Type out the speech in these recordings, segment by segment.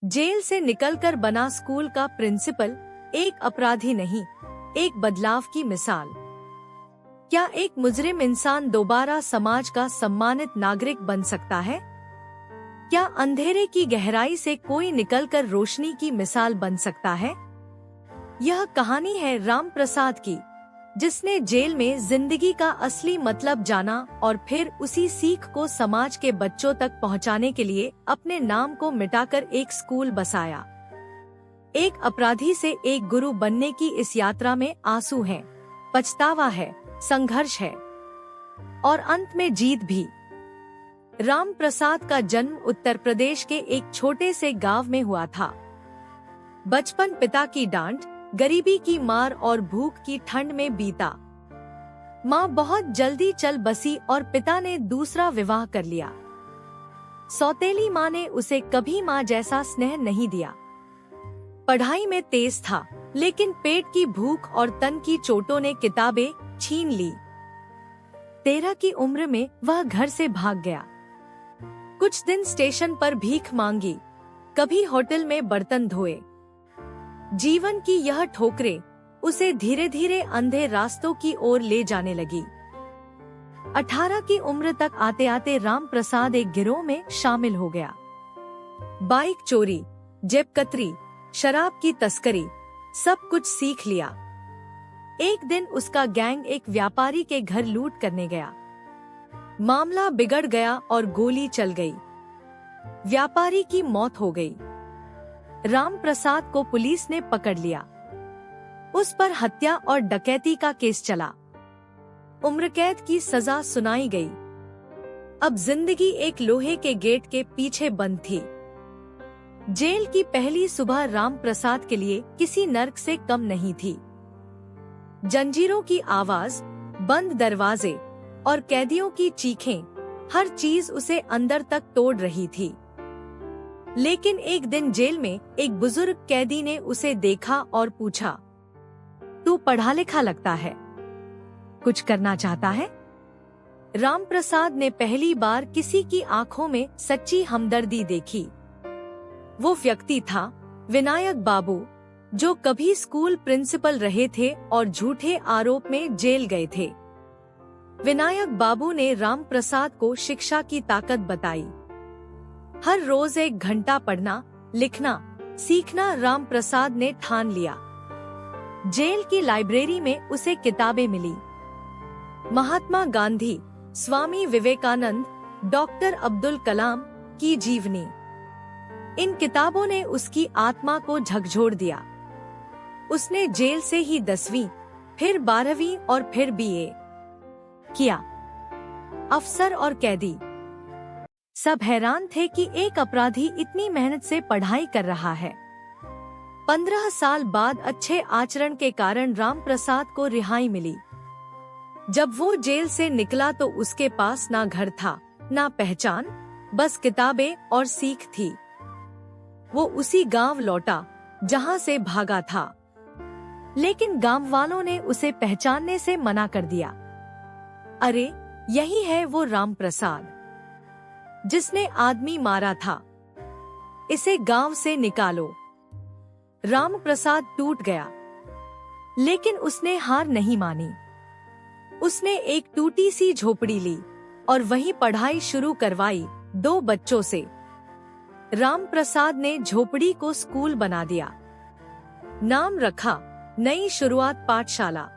Jail से निकलकर बना स्कूल का प्रिंसिपल एक अपराधी नहीं, एक बदलाव की मिसाल। क्या एक मुजरिम इंसान दोबारा समाज का सम्मानित नागरिक बन सकता है? क्या अंधेरे की गहराई से कोई निकलकर रोशनी की मिसाल बन सकता है? यह कहानी है राम प्रसाद की, जिसने जेल में जिंदगी का असली मतलब जाना और फिर उसी सीख को समाज के बच्चों तक पहुंचाने के लिए अपने नाम को मिटाकर एक स्कूल बसाया। एक अपराधी से एक गुरु बनने की इस यात्रा में आंसू हैं, पछतावा है, संघर्ष है और अंत में जीत भी। राम प्रसाद का जन्म उत्तर प्रदेश के एक छोटे से गांव में हुआ था। बचपन पिता की डांट, गरीबी की मार और भूख की ठंड में बीता। माँ बहुत जल्दी चल बसी और पिता ने दूसरा विवाह कर लिया। सौतेली माँ ने उसे कभी माँ जैसा स्नेह नहीं दिया। पढ़ाई में तेज था, लेकिन पेट की भूख और तन की चोटों ने किताबें छीन ली। 13 की उम्र में वह घर से भाग गया। कुछ दिन स्टेशन पर भीख मांगी, कभी होटल में बर्तन धोए। जीवन की यह ठोकरें उसे धीरे धीरे अंधे रास्तों की ओर ले जाने लगी। 18 की उम्र तक आते आते राम प्रसाद एक गिरोह में शामिल हो गया। बाइक चोरी, जेबकतरी, शराब की तस्करी, सब कुछ सीख लिया। एक दिन उसका गैंग एक व्यापारी के घर लूट करने गया। मामला बिगड़ गया और गोली चल गई। व्यापारी की मौत हो गई। राम प्रसाद को पुलिस ने पकड़ लिया। उस पर हत्या और डकैती का केस चला। उम्र कैद की सजा सुनाई गई। अब जिंदगी एक लोहे के गेट के पीछे बंद थी। जेल की पहली सुबह राम प्रसाद के लिए किसी नर्क से कम नहीं थी। जंजीरों की आवाज, बंद दरवाजे और कैदियों की चीखें, हर चीज उसे अंदर तक तोड़ रही थी। लेकिन एक दिन जेल में एक बुजुर्ग कैदी ने उसे देखा और पूछा, तू पढ़ा लिखा लगता है, कुछ करना चाहता है? राम प्रसाद ने पहली बार किसी की आंखों में सच्ची हमदर्दी देखी। वो व्यक्ति था विनायक बाबू, जो कभी स्कूल प्रिंसिपल रहे थे और झूठे आरोप में जेल गए थे। विनायक बाबू ने राम प्रसाद को शिक्षा की ताकत बताई। हर रोज 1 घंटा पढ़ना, लिखना, सीखना राम प्रसाद ने ठान लिया। जेल की लाइब्रेरी में उसे किताबें मिली। महात्मा गांधी, स्वामी विवेकानंद, डॉक्टर अब्दुल कलाम की जीवनी। इन किताबों ने उसकी आत्मा को झकझोर दिया। उसने जेल से ही 10वीं, फिर 12वीं और फिर BA किया। अफसर और कैदी सब हैरान थे कि एक अपराधी इतनी मेहनत से पढ़ाई कर रहा है। 15 साल बाद अच्छे आचरण के कारण राम प्रसाद को रिहाई मिली। जब वो जेल से निकला तो उसके पास ना घर था, ना पहचान, बस किताबें और सीख थी। वो उसी गांव लौटा जहां से भागा था, लेकिन गांव वालों ने उसे पहचानने से मना कर दिया। अरे, यही है वो राम प्रसाद जिसने आदमी मारा था, इसे गांव से निकालो। राम प्रसाद टूट गया, लेकिन उसने हार नहीं मानी। उसने एक टूटी सी झोपड़ी ली और वहीं पढ़ाई शुरू करवाई 2 बच्चों से। राम प्रसाद ने झोपड़ी को स्कूल बना दिया। नाम रखा नई शुरुआत पाठशाला।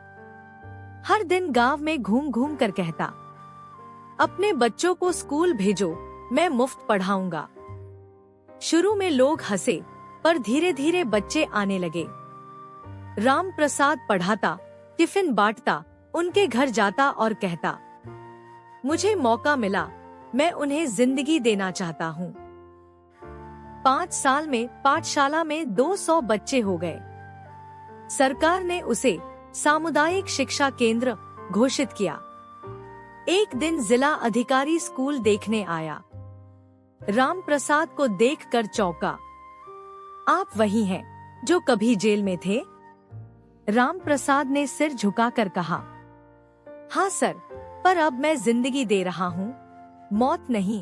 हर दिन गांव में घूम घूम कर कहता, अपने बच्चों को स्कूल भेजो, मैं मुफ्त पढ़ाऊंगा। शुरू में लोग हंसे, पर धीरे धीरे बच्चे आने लगे। राम प्रसाद पढ़ाता, टिफिन बांटता, उनके घर जाता और कहता, मुझे मौका मिला, मैं उन्हें जिंदगी देना चाहता हूँ। 5 साल में पाठशाला में 200 बच्चे हो गए। सरकार ने उसे सामुदायिक शिक्षा केंद्र घोषित किया। एक दिन जिला अधिकारी स्कूल देखने आया। राम प्रसाद को देखकर चौंका। आप वही हैं जो कभी जेल में थे? राम प्रसाद ने सिर झुकाकर कहा, हाँ सर, पर अब मैं जिंदगी दे रहा हूँ, मौत नहीं।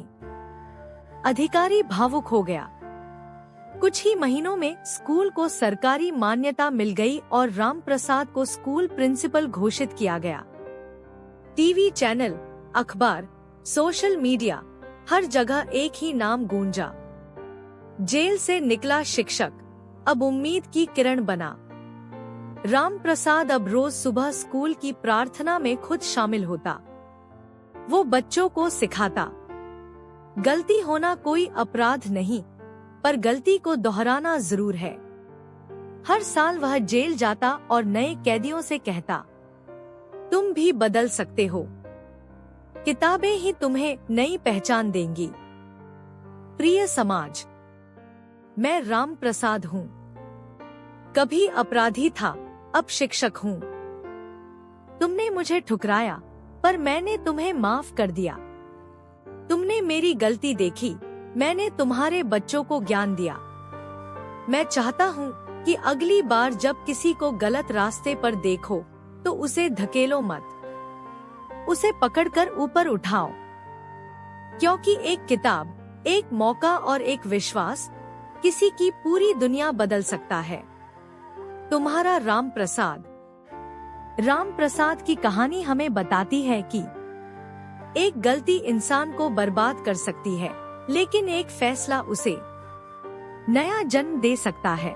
अधिकारी भावुक हो गया। कुछ ही महीनों में स्कूल को सरकारी मान्यता मिल गई और राम प्रसाद को स्कूल प्रिंसिपल घोषित किया गया। टीवी चैनल, अखबार, सोशल मीडिया, हर जगह एक ही नाम गूंजा। जेल से निकला शिक्षक अब उम्मीद की किरण बना। राम प्रसाद अब रोज सुबह स्कूल की प्रार्थना में खुद शामिल होता। वो बच्चों को सिखाता, गलती होना कोई अपराध नहीं, पर गलती को दोहराना जरूर है। हर साल वह जेल जाता और नए कैदियों से कहता, तुम भी बदल सकते हो, किताबें ही तुम्हें नई पहचान देंगी। प्रिय समाज, मैं राम प्रसाद हूँ। कभी अपराधी था, अब शिक्षक हूँ। तुमने मुझे ठुकराया, पर मैंने तुम्हें माफ कर दिया। तुमने मेरी गलती देखी, मैंने तुम्हारे बच्चों को ज्ञान दिया। मैं चाहता हूँ कि अगली बार जब किसी को गलत रास्ते पर देखो तो उसे धकेलो मत, उसे पकड़कर ऊपर उठाओ, क्योंकि एक किताब, एक मौका और एक विश्वास किसी की पूरी दुनिया बदल सकता है। तुम्हारा राम प्रसाद। राम प्रसाद की कहानी हमें बताती है कि एक गलती इंसान को बर्बाद कर सकती है, लेकिन एक फैसला उसे नया जन्म दे सकता है।